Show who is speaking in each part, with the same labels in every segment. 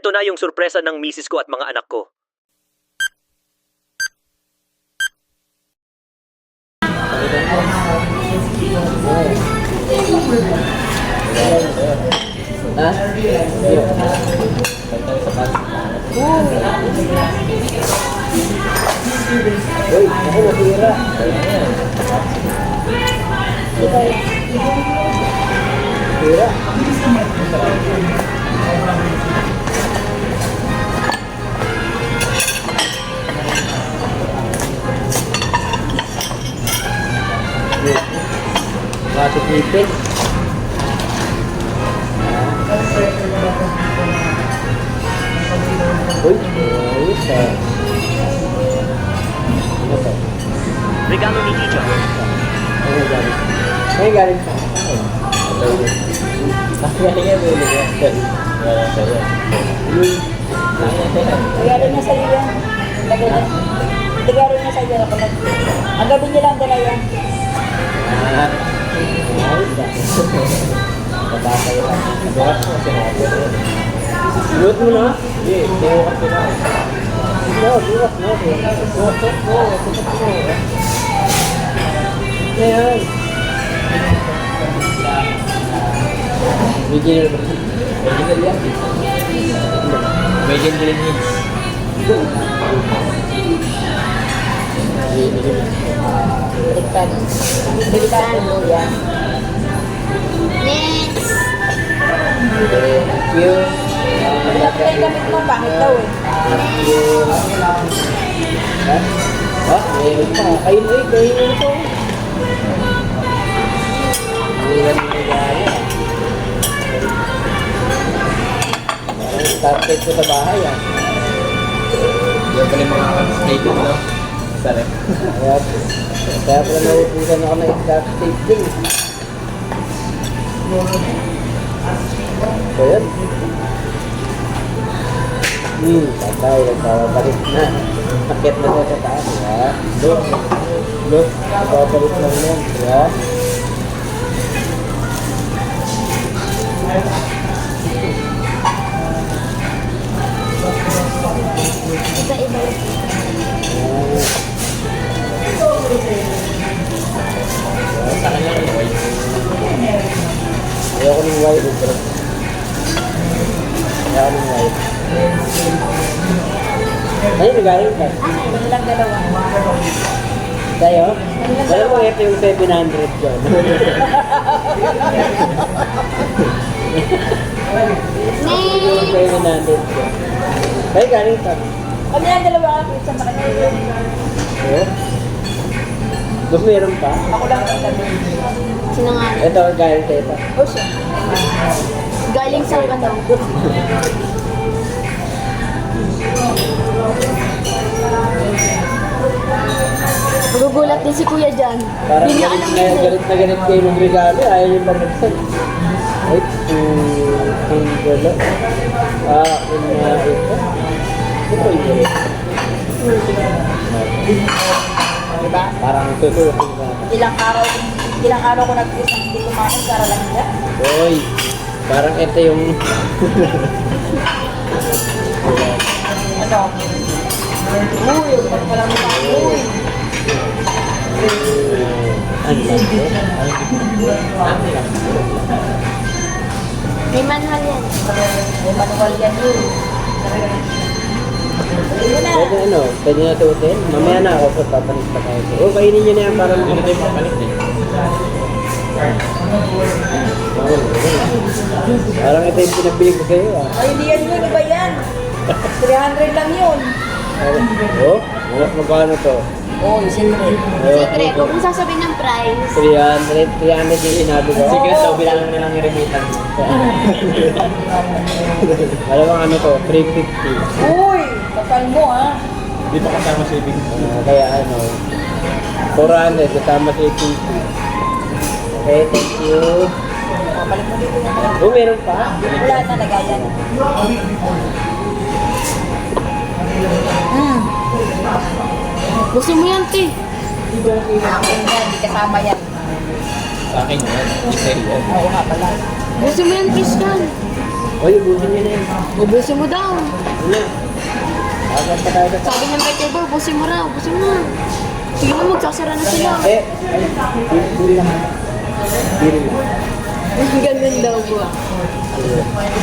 Speaker 1: Ito na yung sorpresa ng misis ko at mga anak ko.
Speaker 2: Ha? Uy, ako natira. Tira. Matitipid. Uy, ayos ah. Ano to?
Speaker 1: Regalo ni Icha.
Speaker 2: Ano galing? Ano galing sa akin? Galing yan, galing yan. Galing sa'yo.
Speaker 3: Regalo niya sa'yo yan. Regalo niya sa'yo. Ang gabi niya lang dala yan.
Speaker 2: Ayos ah. Babasa yun. Bukas mo sinabi. Luot mo na? Hindi, bukas mo na. Bukas mo. Ayan. Original ba? Original yan. Medium din yun.
Speaker 3: Baliktad. Baliktad mo yan.
Speaker 4: Next!
Speaker 2: Thank you.
Speaker 3: Dapat kayo gamit mo, pangit daw eh.
Speaker 2: Ha? Ha? Mayroon pa. Kain ito. Mayroon na gaya. Carpet ko sa bahay ah.
Speaker 5: Yan pala yung mga stable, no? Sarap.
Speaker 2: Kaya pala naupusan ako ng exact taping. So yan. Tatay, nagpapabalik na. Akit na siya sa taas, ha? Look, nagpapabalik lang yan, ha?
Speaker 4: Ito iba.
Speaker 5: Sa kanya yung white.
Speaker 2: Ayoko ng white, bro. Ayoko ng white. Ano yung galing ka?
Speaker 3: Ano lang dalawa.
Speaker 2: Tayo? Wala mo ito yung 700 dyan. Yung 700 dyan. Tayo galing ka?
Speaker 3: Kami lang dalawa ka, pizza sa kanya yun.
Speaker 2: Oo. Gusto meron pa?
Speaker 3: Ako lang ang dalawa.
Speaker 4: Sino nga?
Speaker 2: Ito, galing sa ito.
Speaker 3: O siya.
Speaker 4: Galing sa ano? Magugulat din si Kuya dyan.
Speaker 2: Parang
Speaker 4: Hindi niya
Speaker 2: galit
Speaker 4: alam
Speaker 2: na
Speaker 4: yun.
Speaker 2: galit kayo ng regalo. Ayaw yung pamagsan. Ay, kung gala. Kung ito. Ito yung gala.
Speaker 3: Diba?
Speaker 2: Parang tutulog na.
Speaker 3: Ilang araw ko nag-isang hindi kumain para lang niya.
Speaker 2: Boy, parang ito yung...
Speaker 3: Ano? Uy, pag walang mukha. Uy.
Speaker 2: Ano lang ito?
Speaker 4: May manual yan.
Speaker 3: May manual yan yun. Yun na.
Speaker 2: Pwede ano, pwede na tuutin. Mamaya na ako sa papalit pa tayo. O, kainin nyo na yan para
Speaker 5: Hindi tayo makapalit eh.
Speaker 2: Parang ito yung pinabili ko sa'yo ah.
Speaker 3: Ay, hindi yan yun. Iba yan. 300 lang yun.
Speaker 2: Oh, magkano to?
Speaker 3: Oh, siyempre.
Speaker 4: Secret. Huwag mong sasabihin ng price.
Speaker 2: 300 yung sinabi ko.
Speaker 5: Secret daw, bilang na lang yung remitan.
Speaker 2: Alam mo ano to, 350.
Speaker 3: Uy, kapal mo ha.
Speaker 5: Di ba kasama savings?
Speaker 2: Kaya ano, 400 kasama sa 80. Okay, thank you.
Speaker 3: Kapalik mo dito na.
Speaker 2: Oh, meron pa?
Speaker 3: Wala na nagayan.
Speaker 4: Gusto mo yan, te.
Speaker 3: Hindi kasama yan.
Speaker 5: Sa akin yan. Isa yan.
Speaker 3: Oo nga pala.
Speaker 4: Gusto mo yan, Christian.
Speaker 2: Oy, ubusin niyo na yun.
Speaker 4: Ubusin mo daw.
Speaker 2: Ano? Agad pa tayo.
Speaker 4: Sabi ng may table, ubusin mo raw. Ubusin mo. Sige na, magsasara na sila.
Speaker 2: Bili lang. Bili lang.
Speaker 4: Ganun daw po.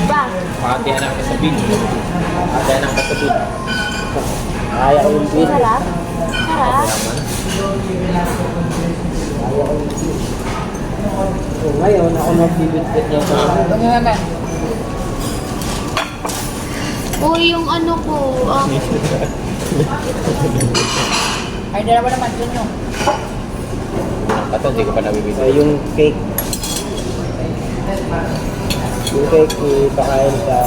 Speaker 4: Pa.
Speaker 5: Pati anak ka sa beach. Pati anak ka sa beach.
Speaker 2: Kaya ko yung bili.
Speaker 4: Sarap. Sarap.
Speaker 2: Kaya ko yung bili. So, ngayon, ako magbibit-bit niya sa...
Speaker 4: Uy, yung ano ko.
Speaker 3: Ay, dalawa naman dun yung.
Speaker 5: Ito, hindi ko pa nabibili.
Speaker 2: yung cake. Yung cake, ipakain sa...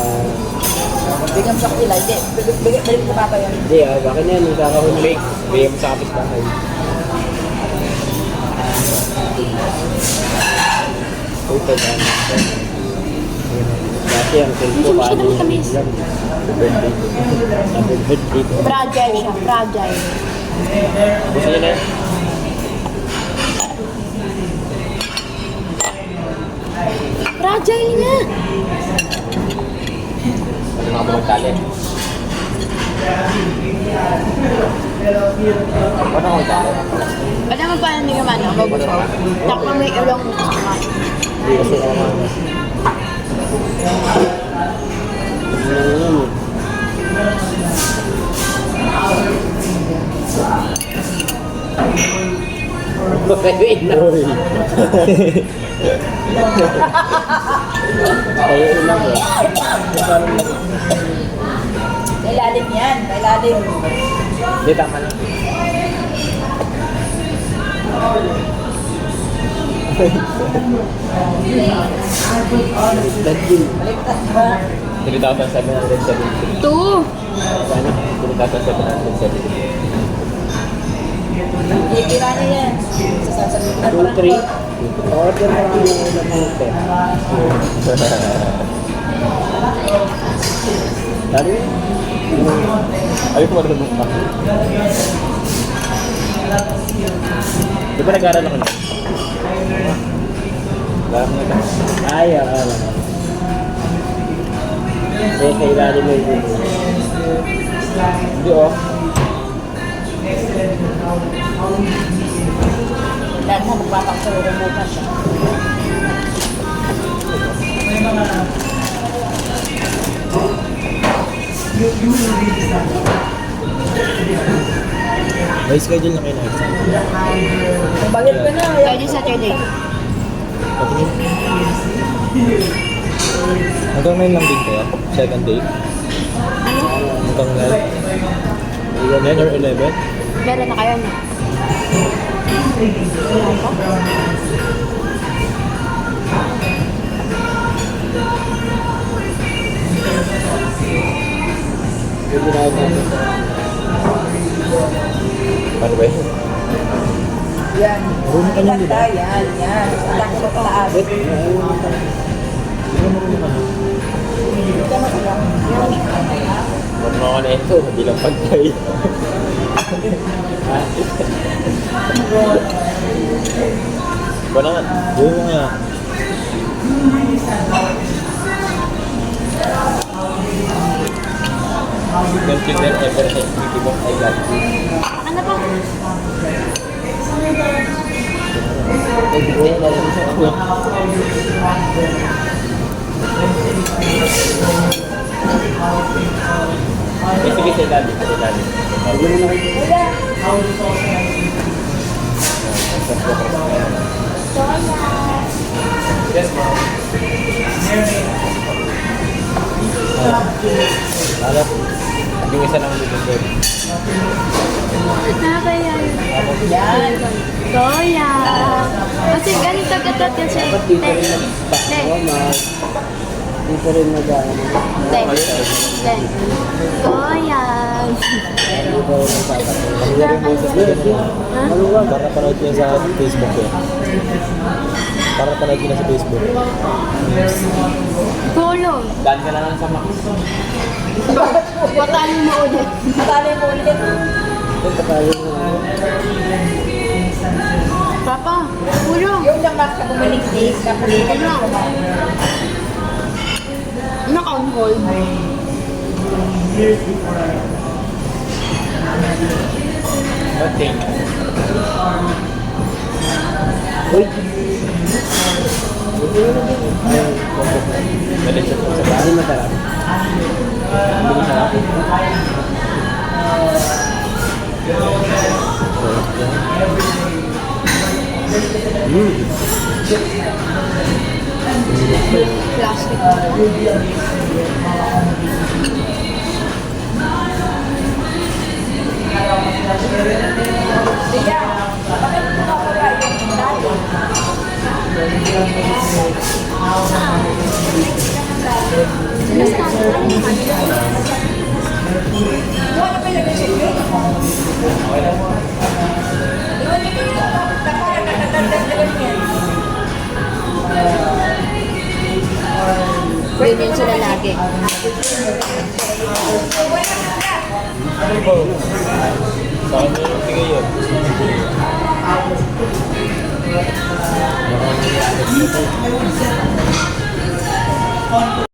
Speaker 3: Bigyan mo sa kanila. Hindi. Balik ko papa yun.
Speaker 2: Hindi bakit yan? Yung kakahon
Speaker 5: Cake. Bigyan mo sa kapis bahay.
Speaker 2: Ito ba? Kasi ang cake ko,
Speaker 4: Gusto mo siya
Speaker 2: paano
Speaker 4: ng tamis?
Speaker 2: Happy birthday ko.
Speaker 4: Fragile siya. Fragile.
Speaker 5: Gusto niyo na yun?
Speaker 4: Fragile nga.
Speaker 5: Ano mga mga tali? Ano mga tali?
Speaker 4: Alam mo paano hindi ka man ako mabusaw? Takpa may ilong mo kasama.
Speaker 2: Hindi kasi ako Bakit na? Kayo lang eh.
Speaker 3: Kailalim yan. Kailalim.
Speaker 5: Hindi, tama lang.
Speaker 2: Dadil.
Speaker 3: Baliktad ba?
Speaker 5: 3,770.
Speaker 4: Two.
Speaker 2: Sana?
Speaker 5: 3,770.
Speaker 3: Kikira niya yan. Sasasabihin na
Speaker 2: 2-3. Order na lang yung ulam mo. Dari?
Speaker 5: Ayaw ko marunong ka. Di ba nag-aaral ako niya? Alam mo na.
Speaker 2: Ay, alam. Kasi sa ilalim mo yun.
Speaker 5: Hindi oh.
Speaker 3: Dahil mo magpapak sa ulo bukas.
Speaker 2: May schedule na kayo na exam.
Speaker 3: Bagay ka na.
Speaker 4: Friday, Saturday.
Speaker 5: Hanggang 9 lang din kayo? Second day? Hanggang 9? 9 or 11?
Speaker 4: Meron na kayo na. Wala pa?
Speaker 2: Yung ginawag natin.
Speaker 5: Ano ba yun?
Speaker 3: Yan.
Speaker 2: Marunong ka niyan, di ba?
Speaker 3: Yan, yan. Atak mo pataas.
Speaker 2: Wait, marunong ka. Hindi mo marunong ka na.
Speaker 5: Marunong ako na ito, hindi lang pagkay. Wala nga. Buhay mo nga. Consider ever executive of I got you.
Speaker 4: Ano pa?
Speaker 5: Sige, sa ilalim. Sa ilalim. Yes, ma'am. Alap. Yung isa lang dito doon.
Speaker 4: Nakakaya yun.
Speaker 3: Yan.
Speaker 4: Toya. Kasi ganito katat yan siya.
Speaker 2: Ba't dito rin dito rin nag-ano?
Speaker 4: Ten. Toya.
Speaker 2: Dito rin nagpapatay. Maluwag.
Speaker 5: Para panood ko yun sa Facebook eh. Para panood ko na sa Facebook.
Speaker 4: Tulong.
Speaker 5: Daan ka na lang sa Max.
Speaker 4: Patalo mo ulit.
Speaker 3: Matali mo ulit.
Speaker 2: Ito patayin mo.
Speaker 4: Papa, tulong.
Speaker 3: Yung lang mas ka bumalik days, kapulitan mo.
Speaker 4: Naka on hold.
Speaker 5: Okay.
Speaker 2: Uy!
Speaker 5: Galit siya sa bahay.
Speaker 2: Hindi masarap. Hindi masarap.
Speaker 4: Plastic.
Speaker 3: Kaya, bakit mo nakakain yung dati? Wala pa yung nag-check. Iwan niyo yung parang nakaganda-ganda yan.
Speaker 4: Ganyan sila lagi.
Speaker 5: Ano ba? Saan mo yung tingay yun? Mukhang